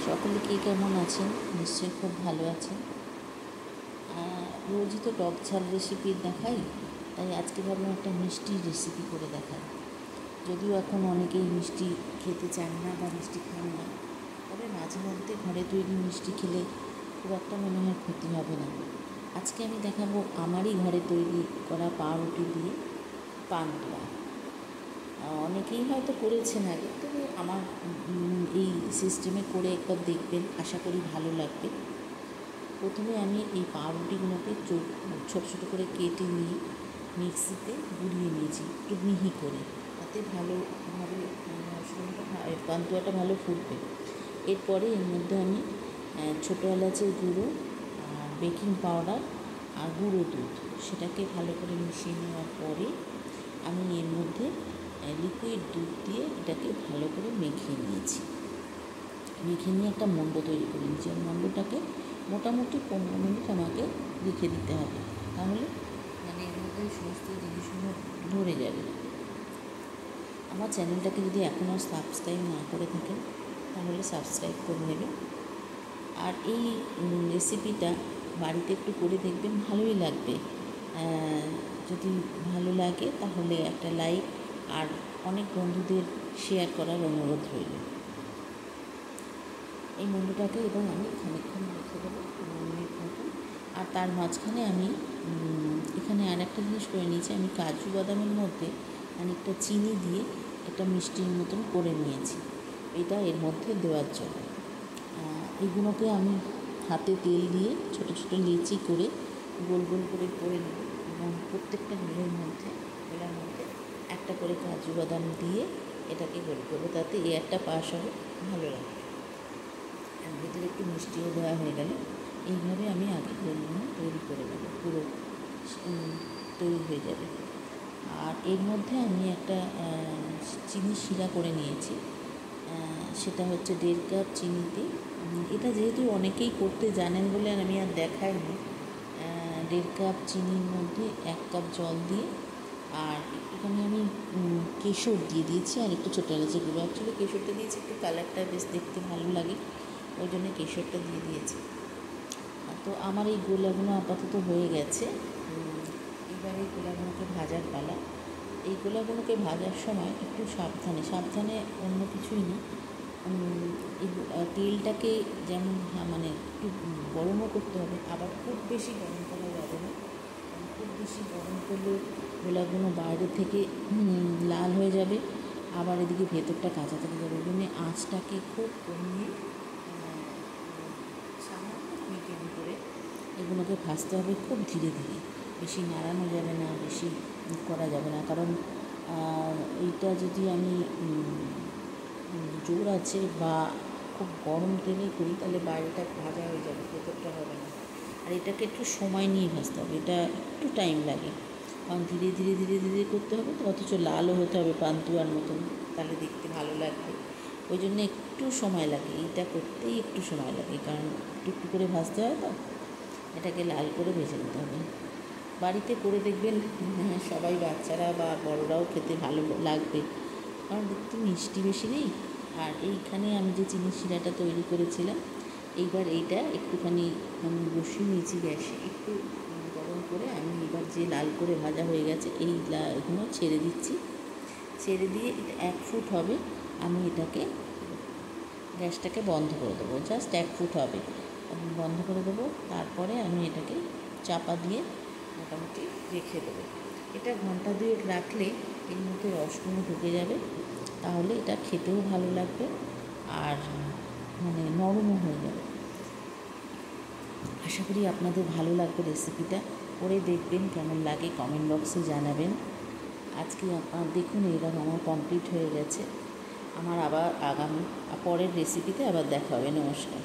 সকলে কে কেমন আছেন? নিশ্চয়ই খুব ভালো আছেন। রোজই তো টক ঝাল রেসিপি দেখাই, তাই আজকে ভাবলাম একটা মিষ্টি রেসিপি করে দেখাই। যদিও এখন অনেকেই মিষ্টি খেতে চান না বা মিষ্টি খান না, তবে মাঝে মধ্যে ঘরে তৈরি মিষ্টি খেলে খুব একটা মনে হয় ক্ষতি হবে না। আজকে আমি দেখাবো আমারই ঘরে তৈরি করা পাউরুটি দিয়ে পান্তুয়া। অনেকেই হয়তো করেছেন আগে, তবে আমার এই সিস্টেমে করে একবার দেখবেন, আশা করি ভালো লাগবে। প্রথমে আমি এই পাউরুটিগুলোকে ছোটো ছোটো করে কেটে নিয়ে মিক্সিতে গুঁড়িয়ে নিয়েছি একটু মিহি করে, তাতে ভালোভাবে পান্তুয়াটা ভালো ফুটবে। এরপরে এর মধ্যে আমি ছোটো এলাচের গুঁড়ো আর বেকিং পাউডার আর গুঁড়ো দুধ সেটাকে ভালো করে মিশিয়ে নেওয়ার পরে আমি এর মধ্যে লিকুইড দুধ দিয়ে এটাকে ভালো করে মেখে নিয়েছি। মেখে নিয়ে একটা মণ্ড তৈরি করে নিয়েছি। আর মণ্ডটাকে মোটামুটি 15 মিনিট আমাকে রেখে দিতে হবে, তাহলে এর মধ্যে সমস্ত জিনিসগুলো ধরে যাবে। আমার চ্যানেলটাকে যদি এখনও সাবস্ক্রাইব না করে থাকেন তাহলে সাবস্ক্রাইব করে নেবেন। আর এই রেসিপিটা বাড়িতে একটু করে দেখবেন, ভালোই লাগবে। যদি ভালো লাগে তাহলে একটা লাইক আর অনেক বন্ধুদের শেয়ার করার অনুরোধ রইল। এই মণ্ডটাকে এবার আমি খানিকক্ষণ রেখে দেবো 15 মিনিট মতন। আর তার মাঝখানে আমি এখানে আর একটা জিনিস করে নিয়েছি, আমি কাজু বাদামের মধ্যে খানিকটা চিনি দিয়ে একটা মিষ্টির মতন করে নিয়েছি, এটা এর মধ্যে দেওয়ার জন্য। এগুলোকে আমি হাতে তেল দিয়ে ছোটো ছোটো লিচি করে গোল গোল করে নেব এবং প্রত্যেকটা গোলার মধ্যে একটা করে কাজু বাদাম দিয়ে এটাকে গোল করবো, তাতে একটা পাশ হবে, ভালো লাগবে। আর ভেতরে একটু মিষ্টিও দেওয়া হয়ে গেলে এইভাবে আমি আগে গোলগুলো তৈরি করে নেব, পুরো তৈরি হয়ে যাবে। আর এর মধ্যে আমি একটা চিনি শিরা করে নিয়েছি, সেটা হচ্ছে 1.5 কাপ চিনিতে। এটা যেহেতু অনেকেই করতে জানেন বলে আমি আর দেখাইনি। 1.5 কাপ চিনির মধ্যে 1 কাপ জল দিয়ে আর একটুখানি আমি কেশর দিয়ে দিয়েছি আর একটু ছোটো এলাচের গুঁড়ো। অ্যাকচুয়ালি কেশরটা দিয়েছি একটু কালারটা বেশ দেখতে ভালো লাগে, ওই জন্য কেশরটা দিয়ে দিয়েছি। তো আমার এই গোলাগুলো আপাতত হয়ে গেছে। এবার এই গোলাগুলোকে ভাজার পালা। এই গোলাগুলোকে ভাজার সময় একটু সাবধানে অন্য কিছুই না, এই তেলটাকে যেমন একটু গরমও করতে হবে, আবার খুব বেশি গরম করা যাবে না। খুব বেশি গরম করলে গোলাগুলো বাইরে থেকে লাল হয়ে যাবে, আবার এদিকে ভেতরটা কাঁচা থেকে যাবে। ওই জন্য আঁচটাকে খুব কমিয়ে সামান্য মিডিয়াম করে এগুলোকে ভাজতে হবে, খুব ধীরে ধীরে। বেশি নাড়ানো যাবে না, বেশি করা যাবে না, কারণ এইটা যদি আমি জোর আছে বা খুব গরম তেলে করি তাহলে বাইরেটা ভাজা হয়ে যাবে, ভেতরটা হবে না। আর এটাকে একটু সময় নিয়ে ভাজতে হবে, এটা একটু টাইম লাগে, কারণ ধীরে ধীরে করতে হবে, তো অথচ লালও হতে হবে পান্তুয়ার মতন, তাহলে দেখতে ভালো লাগবে। ওই জন্য একটু সময় লাগে, এইটা করতেই একটু সময় লাগে, কারণ একটু করে ভাজতে হয়, তো এটাকে লাল করে ভেজে নিতে হবে। বাড়িতে করে দেখবেন, সবাই বাচ্চারা বা বড়রাও খেতে ভালো লাগবে, কারণ দেখতে মিষ্টি বেশি নেই। আর এইখানে আমি যে চিনি শিরাটা তৈরি করেছিলাম, এইবার এইটা একটুখানি আমি বসিয়ে নিয়েছি গ্যাসে, একটু গরম করে আমি এবার যে লাল করে ভাজা হয়ে গেছে এগুলো ছেড়ে দিচ্ছি। ছেড়ে দিয়ে এটা 1 ফুট হবে, আমি এটাকে গ্যাসটাকে বন্ধ করে দেবো, জাস্ট 1 ফুট হবে, বন্ধ করে দেবো। তারপরে আমি এটাকে চাপা দিয়ে মোটামুটি রেখে দেবো। এটা ঘন্টা 2 রাখলে এর মধ্যে রসগুলো ঢুকে যাবে, তাহলে এটা খেতেও ভালো লাগবে আর নরমও হয়ে যাবে। আশা করি আপনাদের ভালো লাগবে রেসিপিটা, করে দেখবেন, কেমন লাগে কমেন্ট বক্সে জানাবেন। আজকে আপনার দেখুন এইরকম আমার কমপ্লিট হয়ে গেছে। আমার আবার পরের রেসিপিতে আবার দেখা হবে। নমস্কার।